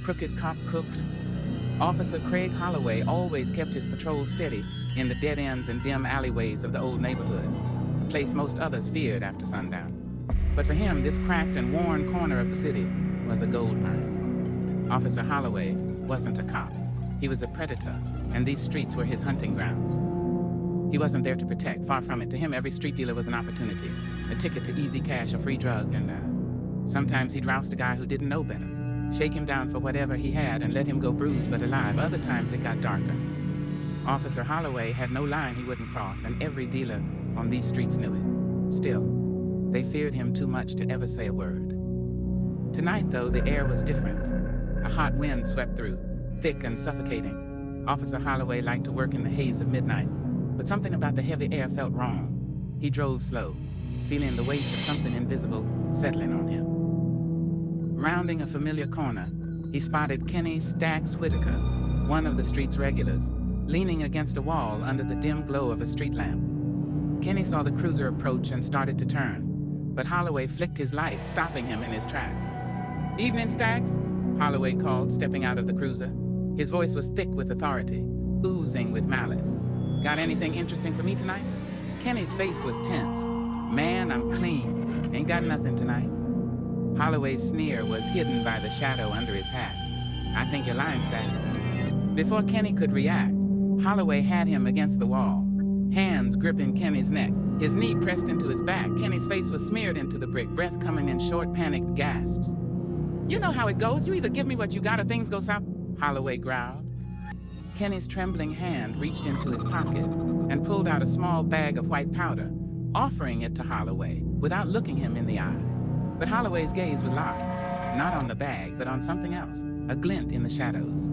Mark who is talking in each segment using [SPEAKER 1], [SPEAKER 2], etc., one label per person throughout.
[SPEAKER 1] crooked cop cooked. Officer Craig Holloway always kept his patrol steady in the dead ends and dim alleyways of the old neighborhood, a place most others feared after sundown. But for him, this cracked and worn corner of the city was a gold mine. Officer Holloway wasn't a cop. He was a predator, and these streets were his hunting grounds. He wasn't there to protect, far from it. To him, every street dealer was an opportunity, a ticket to easy cash, a free drug, and sometimes he'd roust a guy who didn't know better, shake him down for whatever he had and let him go bruised but alive. Other times it got darker. Officer Holloway had no line he wouldn't cross, and every dealer on these streets knew it. Still, they feared him too much to ever say a word. Tonight, though, the air was different. A hot wind swept through, thick and suffocating. Officer Holloway liked to work in the haze of midnight, but something about the heavy air felt wrong. He drove slow, feeling the weight of something invisible settling on him. Rounding a familiar corner, he spotted Kenny Stacks Whitaker, one of the street's regulars, leaning against a wall under the dim glow of a street lamp. Kenny saw the cruiser approach and started to turn, but Holloway flicked his light, stopping him in his tracks. "Evening, Stacks," Holloway called, stepping out of the cruiser. His voice was thick with authority, oozing with malice. "Got anything interesting for me tonight?" Kenny's face was tense. "Man, I'm clean. Ain't got nothing tonight." Holloway's sneer was hidden by the shadow under his hat. "I think you're lying, Stacks." Before Kenny could react, Holloway had him against the wall, hands gripping Kenny's neck, his knee pressed into his back. Kenny's face was smeared into the brick, breath coming in short, panicked gasps. "You know how it goes. You either give me what you got or things go south," Holloway growled. Kenny's trembling hand reached into his pocket and pulled out a small bag of white powder, offering it to Holloway without looking him in the eye. But Holloway's gaze was locked, not on the bag, but on something else, a glint in the shadows.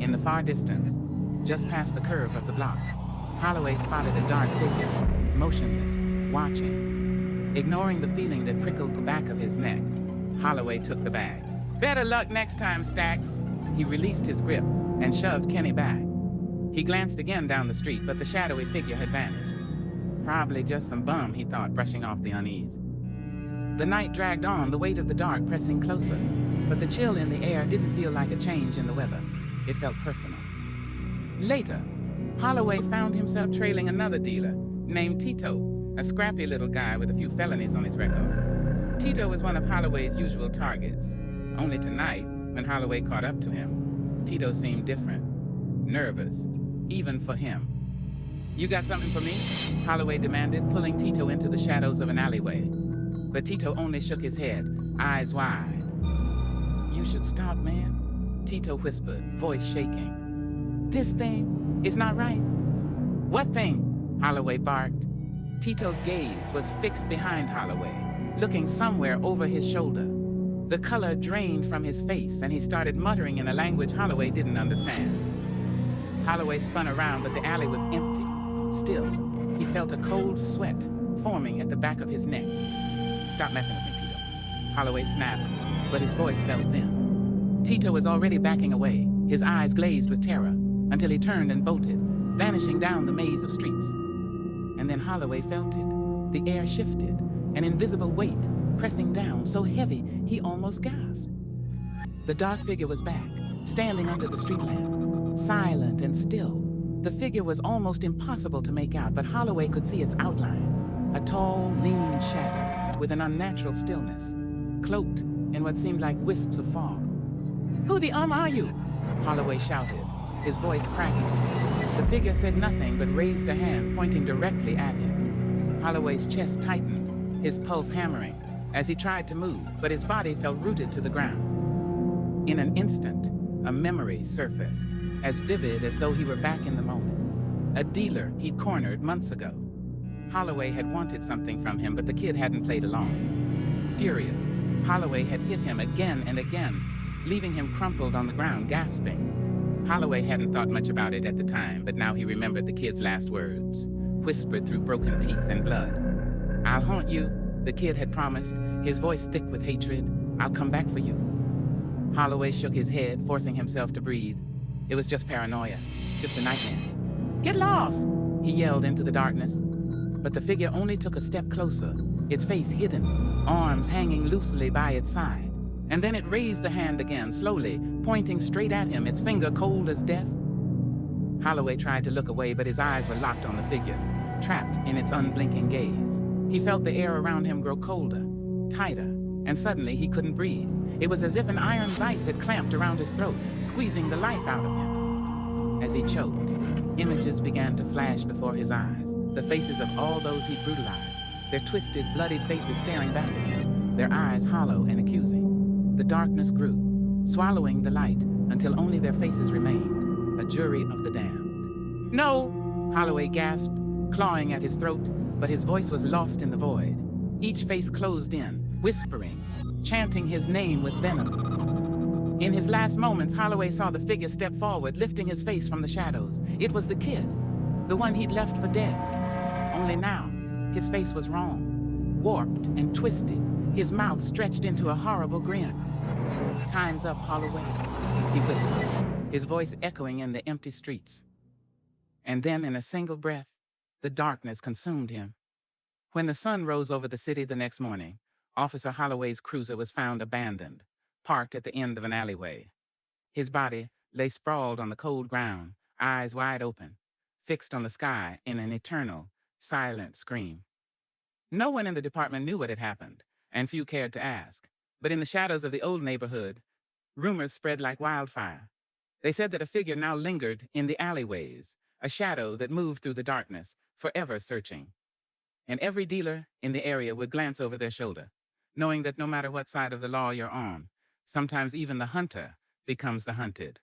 [SPEAKER 1] In the far distance, just past the curve of the block, Holloway spotted a dark figure, motionless, watching. Ignoring the feeling that prickled the back of his neck, Holloway took the bag. "Better luck next time, Stacks." He released his grip and shoved Kenny back. He glanced again down the street, but the shadowy figure had vanished. Probably just some bum, he thought, brushing off the unease. The night dragged on, the weight of the dark pressing closer, but the chill in the air didn't feel like a change in the weather. It felt personal. Later, Holloway found himself trailing another dealer named Tito, a scrappy little guy with a few felonies on his record. Tito was one of Holloway's usual targets. Only tonight, when Holloway caught up to him, Tito seemed different, nervous, even for him. "You got something for me?" Holloway demanded, pulling Tito into the shadows of an alleyway. But Tito only shook his head, eyes wide. "You should stop, man," Tito whispered, voice shaking. "This thing is not right." "What thing?" Holloway barked. Tito's gaze was fixed behind Holloway, looking somewhere over his shoulder. The color drained from his face, and he started muttering in a language Holloway didn't understand. Holloway spun around, but the alley was empty. Still, he felt a cold sweat forming at the back of his neck. "Stop messing with me, Tito," Holloway snapped, but his voice felt thin. Tito was already backing away, his eyes glazed with terror, until he turned and bolted, vanishing down the maze of streets. And then Holloway felt it. The air shifted, an invisible weight pressing down, so heavy he almost gasped. The dark figure was back, standing under the street lamp, silent and still. The figure was almost impossible to make out, but Holloway could see its outline, a tall, lean shadow with an unnatural stillness, cloaked in what seemed like wisps of fog. "Who the are you?" Holloway shouted, his voice cracking. The figure said nothing but raised a hand pointing directly at him. Holloway's chest tightened, his pulse hammering, as he tried to move, but his body felt rooted to the ground. In an instant, a memory surfaced, as vivid as though he were back in the moment. A dealer he'd cornered months ago. Holloway had wanted something from him, but the kid hadn't played along. Furious, Holloway had hit him again and again, leaving him crumpled on the ground, gasping. Holloway hadn't thought much about it at the time, but now he remembered the kid's last words, whispered through broken teeth and blood. "I'll haunt you," the kid had promised, his voice thick with hatred. "I'll come back for you." Holloway shook his head, forcing himself to breathe. It was just paranoia, just a nightmare. "Get lost!" he yelled into the darkness. But the figure only took a step closer, its face hidden, arms hanging loosely by its side, And then it raised the hand again, slowly, pointing straight at him, its finger cold as death. Holloway tried to look away, but his eyes were locked on the figure, trapped in its unblinking gaze. He felt the air around him grow colder, tighter, and suddenly he couldn't breathe. It was as if an iron vice had clamped around his throat, squeezing the life out of him. As he choked, images began to flash before his eyes, the faces of all those he brutalized, their twisted, bloodied faces staring back at him, their eyes hollow and accusing. The darkness grew, swallowing the light until only their faces remained, a jury of the damned. "No!" Holloway gasped, clawing at his throat, but his voice was lost in the void. Each face closed in, whispering, chanting his name with venom. In his last moments, Holloway saw the figure step forward, lifting his face from the shadows. It was the kid, the one he'd left for dead. Only now, his face was wrong, warped and twisted, his mouth stretched into a horrible grin. "Time's up, Holloway," he whispered, his voice echoing in the empty streets. And then, in a single breath, the darkness consumed him. When the sun rose over the city the next morning, Officer Holloway's cruiser was found abandoned, parked at the end of an alleyway. His body lay sprawled on the cold ground, eyes wide open, fixed on the sky in an eternal, silent scream. No one in the department knew what had happened, and few cared to ask. But in the shadows of the old neighborhood, rumors spread like wildfire. They said that a figure now lingered in the alleyways, a shadow that moved through the darkness, forever searching. And every dealer in the area would glance over their shoulder, knowing that no matter what side of the law you're on, sometimes even the hunter becomes the hunted.